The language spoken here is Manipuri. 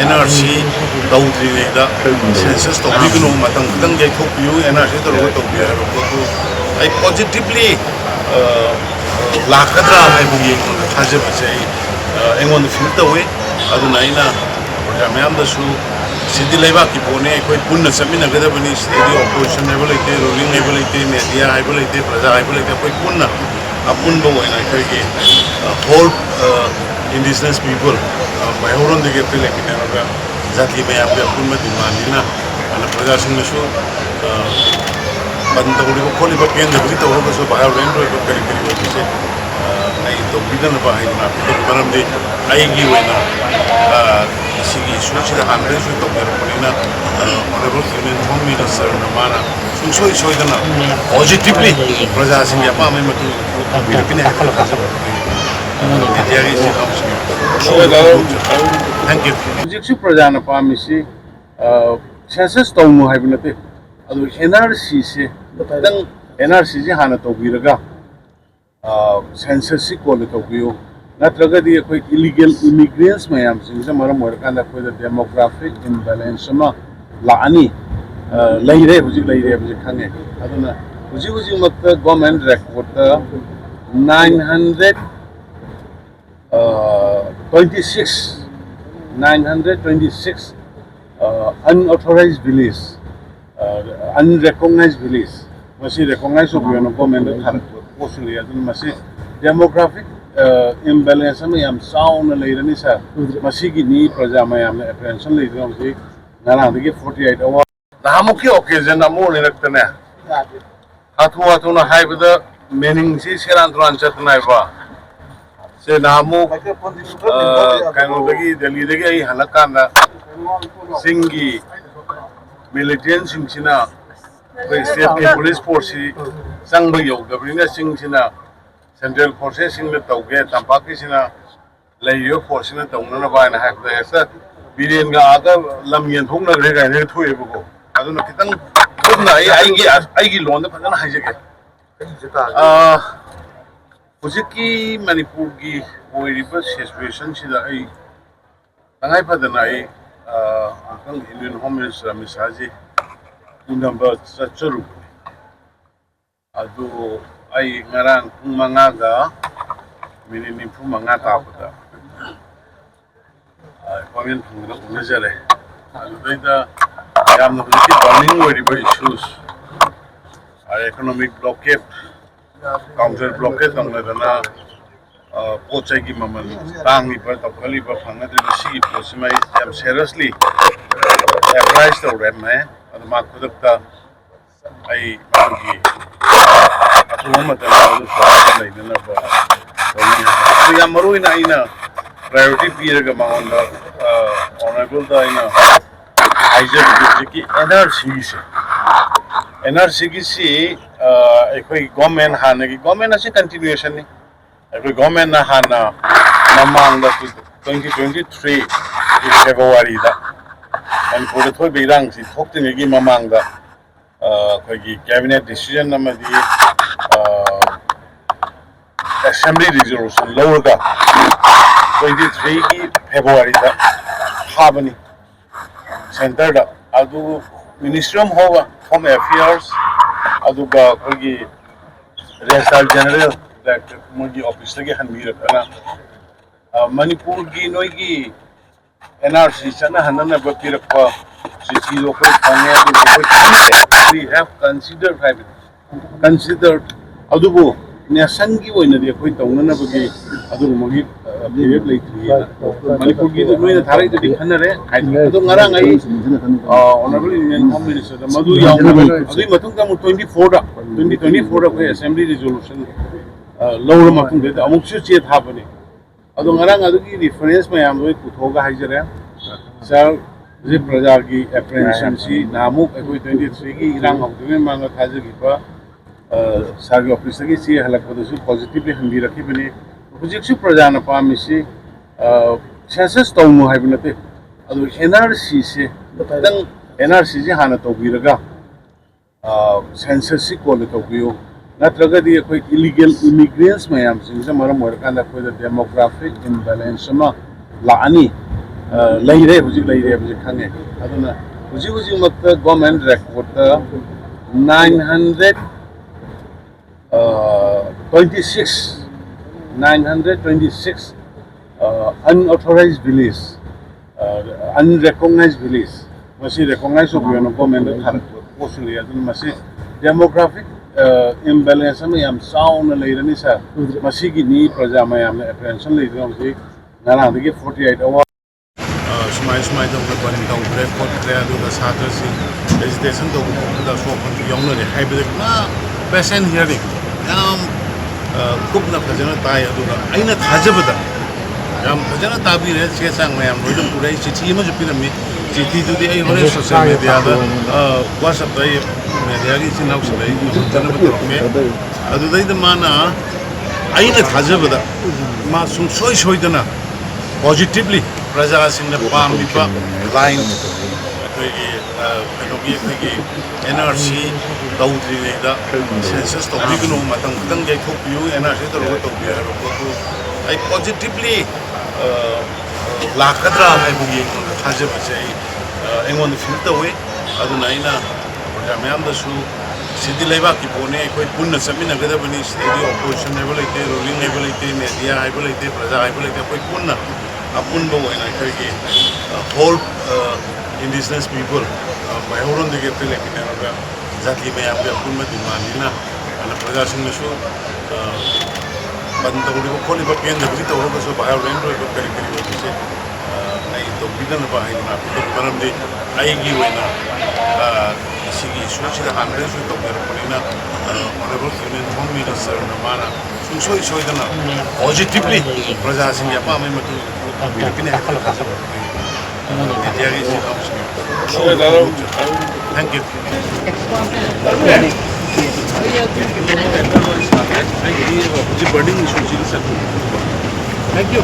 NRC tawdrigayda census tawbigno matang khadang yaithokpiyu NRC tawro tawbiya haibatu ai positively lakadra haibagi thajabase aingon feel tawe aduna aina program yamdasu sidi leibaki pone koi punna samina gadabani stadi opposition level ite ruling level ite media level ite praja level ite koi punna apun bo aina kai whole indigenous people Mayoron de Gepil Ekinanga, Zaki may have Puma Dimandina, and a production show. But the Holy Bakin, the Brito Robes of Bahrain, what you say, I don't be done behind Paramde, I give Sigi, Suchi, the hundreds of Polina, Honorable Human Home Minister, Namana, so it's positively, Prasasing Yapama to Philippine. Thank you. Project Prajana Pamisi, Census Tomu Habinate, NRC, then NRC Hanato Viraga, Census Quality, not Ragadi quick illegal immigrants, my am saying some more kind of the demographic imbalance, Lani, Lady, was it Lady of the Kane? I don't know. Was you the government record 926 unauthorized villages, unrecognized villages. Masi recognized of your government possibly as masi demographic imbalance. I am sound later. Nisa masigi ni prajamayam apprehension later. Masi nana degi 48 hours. Nahamuki occasion na mo nilaktana. Hatu na hai bida meaning si sirantuan chatna iba. Se namu kanu dagi Delhi dagi ai halakana singi militant singchina state police force sangba yoga bringa singchina central forces sing le tauge tampaki sina layo force na tawna ba na ha da sa Biren ga aga lamyen thongna re ga ne thoe bugo aduna kitang thumna ai gi lon da phana haijeke Hujiki Manipur ki reverse situation is a Tangai Padanai, Indian Home Minister Misaji, number such a room. Ado I Narang Mangaga, meaning Pumangata. I come in from the Nazare. I am the burning very issues. Economic blockade. Counter blockade on the Pochaki Maman, Tangi, but of Kaliba Fanga, the sea, Posimai, am seriously apprised of them, and the Makudaka I Yamaru in Aina, priority period among the Honorable Dina Isaac NRC government Hana government as a continuation. Every government Hana Mamang 2023 February and for the Toy Ranks, it talked to me Mamang the cabinet decision number the assembly resolution lower 23 February Harmony centered Adu Ministry of Home Affairs Aduga Kogi Registrar General that Mugi Office Lagi Hanmira Manipur gi Noigi NRC Sana Hanana Bakirapa Sisi local we have considered Adubu Nasangi when the Akoitana Bagi Adumagi period like Manipur gi the Thari the Hanare I don't Narangai Honorable Indian Home Minister Madu Matunga 2024 of Assembly resolution lower Matung Amuxu happening. Adongarang Aduki reference may am with Putoga Hajara, Sir Zip Rajagi apprehension, Namuk, 23 Rang of the Manga Kazakipa, Sagi of Pisagi, Halakosu positively Handira Kibini, Pujixu Prajana Pamisi, Census Tomu Habinate, Adu NRC, then NRC Hanato Viraga, Census Quality. Not Ragadi quick illegal immigrants, my am saying some more kind of the demographic imbalance, Lani, ꯂꯩꯔꯦ ꯍꯧꯖꯤꯛ ꯂꯩꯔꯦ ꯍꯧꯖꯤꯛ ꯈꯪꯉꯦ ꯑꯗꯨꯅ ꯍꯧꯖꯤꯛ ꯍꯧꯖꯤꯛꯃꯛꯇ government ꯔꯦꯀꯣꯔꯠꯇ 926 unauthorized village unrecognized village masi recognize obiano government tharak posuli adun masi demographic imbalance ama yam sauna leirani sa masi gi ni praja mayam apprehension leidra masi ngana dagi 48 hours sumai dong na ban dong record kre adu da satra si vegetation dong da so kan yong na hybrid na patient hearing yam kupna phajana tai adu da aina thajabada yam phajana tabi re che sang mayam roidum purai chithi ma ju pirami chithi du di ai hore social media da whatsapp dai media gi sinau sai jana ba me adu dai da mana aina thajabada ma sum soi dana positively praja singna pamiba line NRC tawdri da census tawdri no matang tang gai thopiu NRC to ro tawbi ha ro ai positively lakadra hai bu ye thaje bachai engon feel the way aduna ina program da su city leba ki pone koi punna samina gada bani city opposition level ite ruling level ite media level ite praja level ite koi punna apun bo ina kai ki whole indigenous people mayoron de ke le kine ra jati me ape apun ma dimani na ana praja sing su banda uri ko kholi ba pen de to ro so ba ren ro ko kari kari ko se ai to bidan ba ai na to param de ai gi wena sigi suci da hamre su to ro ko na honorable human home minister na mana so dana positively praja sing ya pa mai matu kine ha kala ka thank you thank you